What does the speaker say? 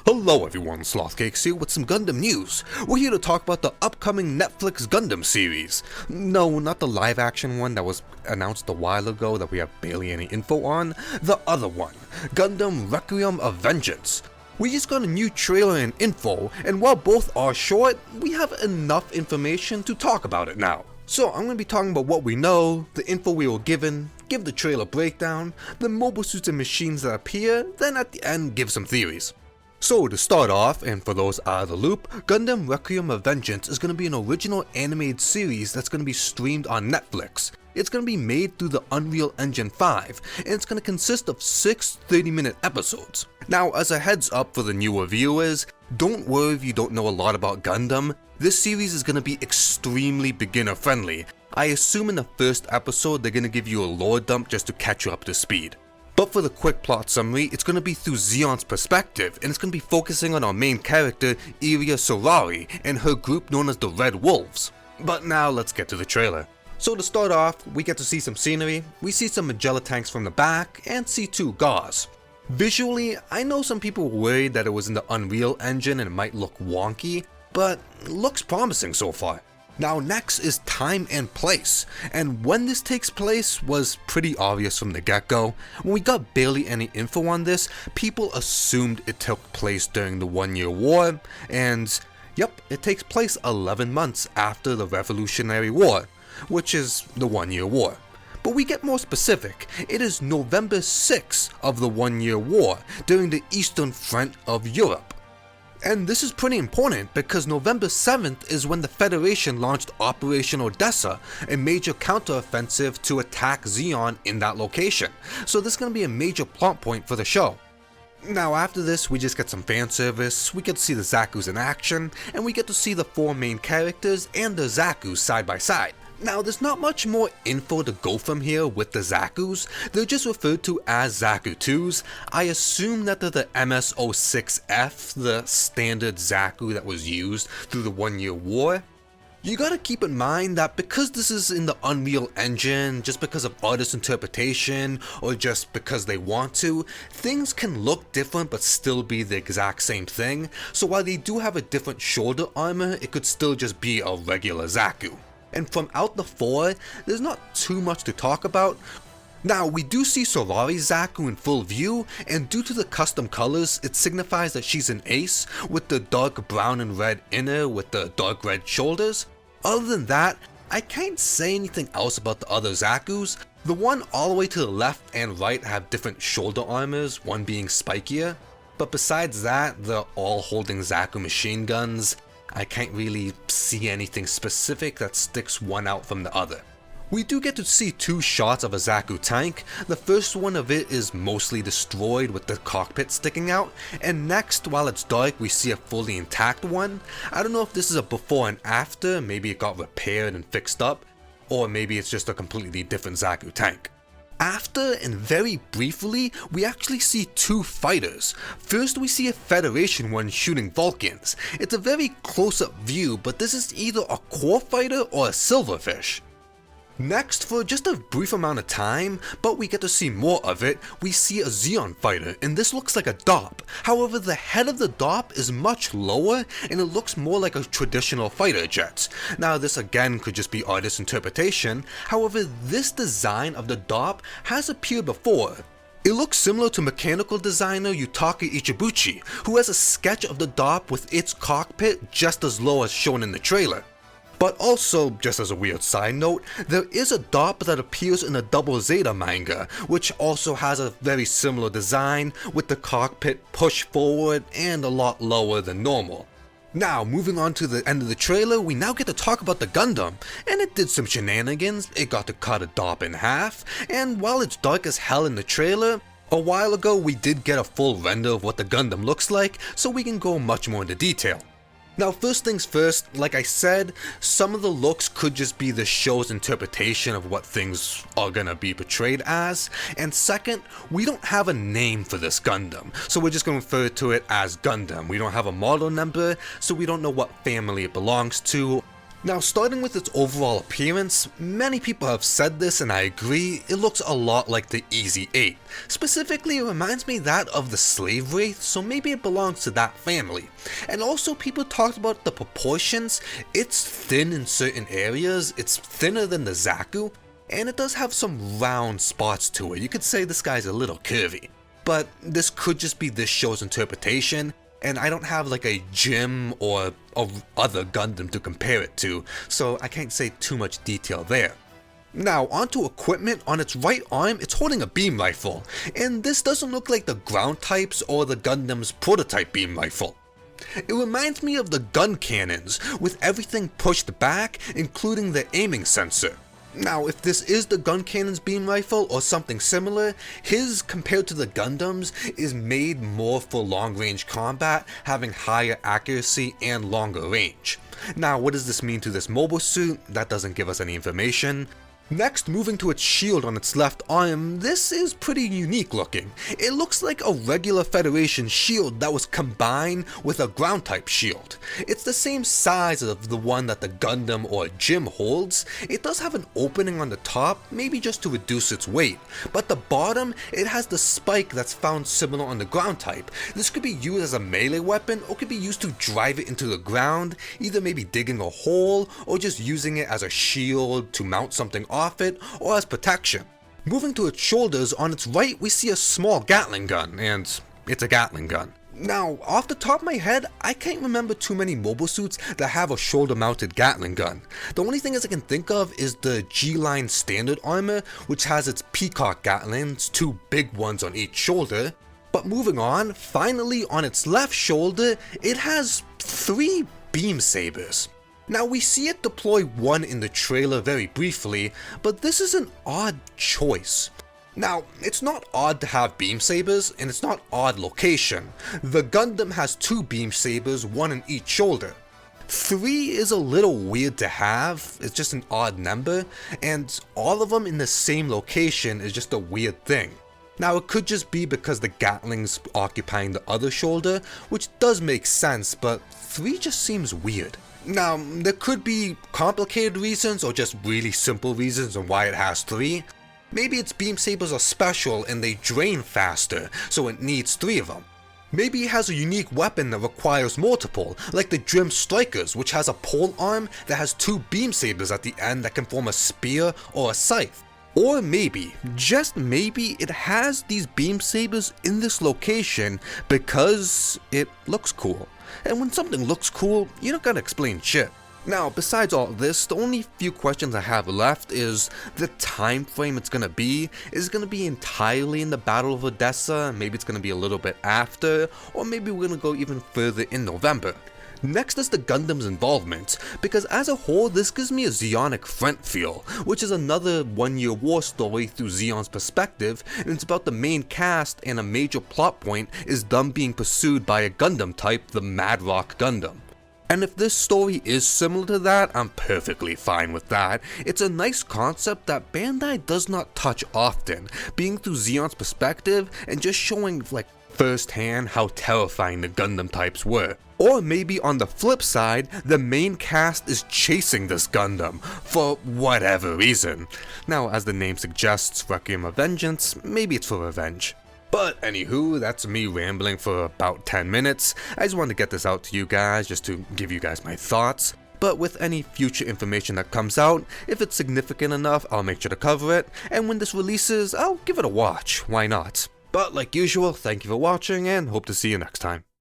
Hello everyone, Slothcakes here with some Gundam news. We're here to talk about the upcoming Netflix Gundam series. No, not the live action one that was announced a while ago that we have barely any info on. The other one, Gundam Requiem of Vengeance. We just got a new trailer and info, and while both are short, we have enough information to talk about it now. So I'm going to be talking about what we know, the info we were given, give the trailer breakdown, the mobile suits and machines that appear, then at the end give some theories. So to start off, and for those out of the loop, Gundam Requiem of Vengeance is going to be an original animated series that's going to be streamed on Netflix. It's going to be made through the Unreal Engine 5, and it's going to consist of 6 30-minute episodes. Now, as a heads up for the newer viewers, don't worry if you don't know a lot about Gundam. This series is going to be extremely beginner friendly. I assume in the first episode they're going to give you a lore dump just to catch you up to speed. But for the quick plot summary, it's going to be through Zeon's perspective, and it's going to be focusing on our main character, Iria Sorari, and her group known as the Red Wolves. But now let's get to the trailer. So to start off, we get to see some scenery, we see some Magella tanks from the back, and see 2 Gars. Visually, I know some people were worried that it was in the Unreal Engine and it might look wonky, but it looks promising so far. Now next is time and place, and when this takes place was pretty obvious from the get-go. When we got barely any info on this, people assumed it took place during the 1-year war, and yep, it takes place 11 months after the Revolutionary War, which is the 1-year war. But we get more specific, it is November 6th of the 1-year war, during the Eastern Front of Europe. And this is pretty important because November 7th is when the Federation launched Operation Odessa, a major counteroffensive to attack Zeon in that location. So this is going to be a major plot point for the show. Now after this, we just get some fan service, we get to see the Zaku's in action, and we get to see the 4 main characters and the Zaku's side by side. Now there's not much more info to go from here with the Zaku's, they're just referred to as Zaku 2s. I assume that they're the MS-06F, the standard Zaku that was used through the 1-year war. You gotta keep in mind that because this is in the Unreal Engine, just because of artist interpretation, or just because they want to, things can look different but still be the exact same thing, so while they do have a different shoulder armor, it could still just be a regular Zaku. And from out the 4, there's not too much to talk about. Now, we do see Sorari's Zaku in full view, and due to the custom colors, it signifies that she's an ace, with the dark brown and red inner with the dark red shoulders. Other than that, I can't say anything else about the other Zakus. The one all the way to the left and right have different shoulder armors, one being spikier. But besides that, they're all holding Zaku machine guns. I can't really see anything specific that sticks one out from the other. We do get to see 2 shots of a Zaku tank. The first one of it is mostly destroyed with the cockpit sticking out, and next, while it's dark, we see a fully intact one. I don't know if this is a before and after, maybe it got repaired and fixed up, or maybe it's just a completely different Zaku tank. After, and very briefly, we actually see 2 fighters. First we see a Federation one shooting Vulcans. It's a very close-up view, but this is either a core fighter or a silverfish. Next, for just a brief amount of time, but we get to see more of it, we see a Zeon fighter, and this looks like a DOP. However, the head of the DOP is much lower, and it looks more like a traditional fighter jet. Now this again could just be artist interpretation, however this design of the DOP has appeared before. It looks similar to mechanical designer Yutaka Ichibuchi, who has a sketch of the DOP with its cockpit just as low as shown in the trailer. But also, just as a weird side note, there is a DOP that appears in the Double Zeta manga, which also has a very similar design, with the cockpit pushed forward and a lot lower than normal. Now, moving on to the end of the trailer, we now get to talk about the Gundam, and it did some shenanigans. It got to cut a DOP in half, and while it's dark as hell in the trailer, a while ago we did get a full render of what the Gundam looks like, so we can go much more into detail. Now first things first, like I said, some of the looks could just be the show's interpretation of what things are gonna be portrayed as, and second, we don't have a name for this Gundam, so we're just gonna refer to it as Gundam. We don't have a model number, so we don't know what family it belongs to. Now, starting with its overall appearance, many people have said this and I agree, it looks a lot like the Easy-8. Specifically, it reminds me that of the Slave Wraith, so maybe it belongs to that family. And also, people talked about the proportions. It's thin in certain areas, it's thinner than the Zaku, and it does have some round spots to it. You could say this guy's a little curvy. But this could just be this show's interpretation, and I don't have like a gym or other Gundam to compare it to, so I can't say too much detail there. Now, onto equipment. On its right arm, it's holding a beam rifle, and this doesn't look like the ground types or the Gundam's prototype beam rifle. It reminds me of the gun cannons, with everything pushed back, including the aiming sensor. Now, if this is the gun cannon's beam rifle or something similar, his, compared to the Gundam's, is made more for long-range combat, having higher accuracy and longer range. Now, what does this mean to this mobile suit? That doesn't give us any information. Next, moving to its shield on its left arm, this is pretty unique looking. It looks like a regular Federation shield that was combined with a ground type shield. It's the same size of the one that the Gundam or Jim holds. It does have an opening on the top, maybe just to reduce its weight, but the bottom, it has the spike that's found similar on the ground type. This could be used as a melee weapon or could be used to drive it into the ground, either maybe digging a hole or just using it as a shield to mount something off it or as protection. Moving to its shoulders, on its right we see a small Gatling gun, and it's a Gatling gun. Now, off the top of my head, I can't remember too many mobile suits that have a shoulder-mounted Gatling gun. The only thing I can think of is the G-Line standard armor, which has its Peacock Gatlings, two big ones on each shoulder. But moving on, finally on its left shoulder, it has 3 beam sabers. Now, we see it deploy one in the trailer very briefly, but this is an odd choice. Now, it's not odd to have beam sabers, and it's not odd location. The Gundam has 2 beam sabers, one in each shoulder. 3 is a little weird to have, it's just an odd number, and all of them in the same location is just a weird thing. Now, it could just be because the Gatling's occupying the other shoulder, which does make sense, but 3 just seems weird. Now, there could be complicated reasons or just really simple reasons on why it has 3. Maybe its beam sabers are special and they drain faster, so it needs 3 of them. Maybe it has a unique weapon that requires multiple, like the Drim Strikers, which has a pole arm that has 2 beam sabers at the end that can form a spear or a scythe. Or maybe, just maybe, it has these beam sabers in this location because it looks cool. And when something looks cool, you don't gotta explain shit. Now, besides all this, the only few questions I have left is the time frame it's gonna be. Is it gonna be entirely in the Battle of Odessa? Maybe it's gonna be a little bit after, or maybe we're gonna go even further in November. Next is the Gundam's involvement, because as a whole this gives me a Zeonic front feel, which is another one-year war story through Zeon's perspective, and it's about the main cast, and a major plot point is them being pursued by a Gundam type, the Mad Rock Gundam. And if this story is similar to that, I'm perfectly fine with that. It's a nice concept that Bandai does not touch often, being through Zeon's perspective and just showing like firsthand how terrifying the Gundam types were. Or maybe on the flip side, the main cast is chasing this Gundam, for whatever reason. Now, as the name suggests, Requiem of Vengeance, maybe it's for revenge. But anywho, that's me rambling for about 10 minutes. I just wanted to get this out to you guys, just to give you guys my thoughts. But with any future information that comes out, if it's significant enough, I'll make sure to cover it, and when this releases, I'll give it a watch, why not? But like usual, thank you for watching, and hope to see you next time.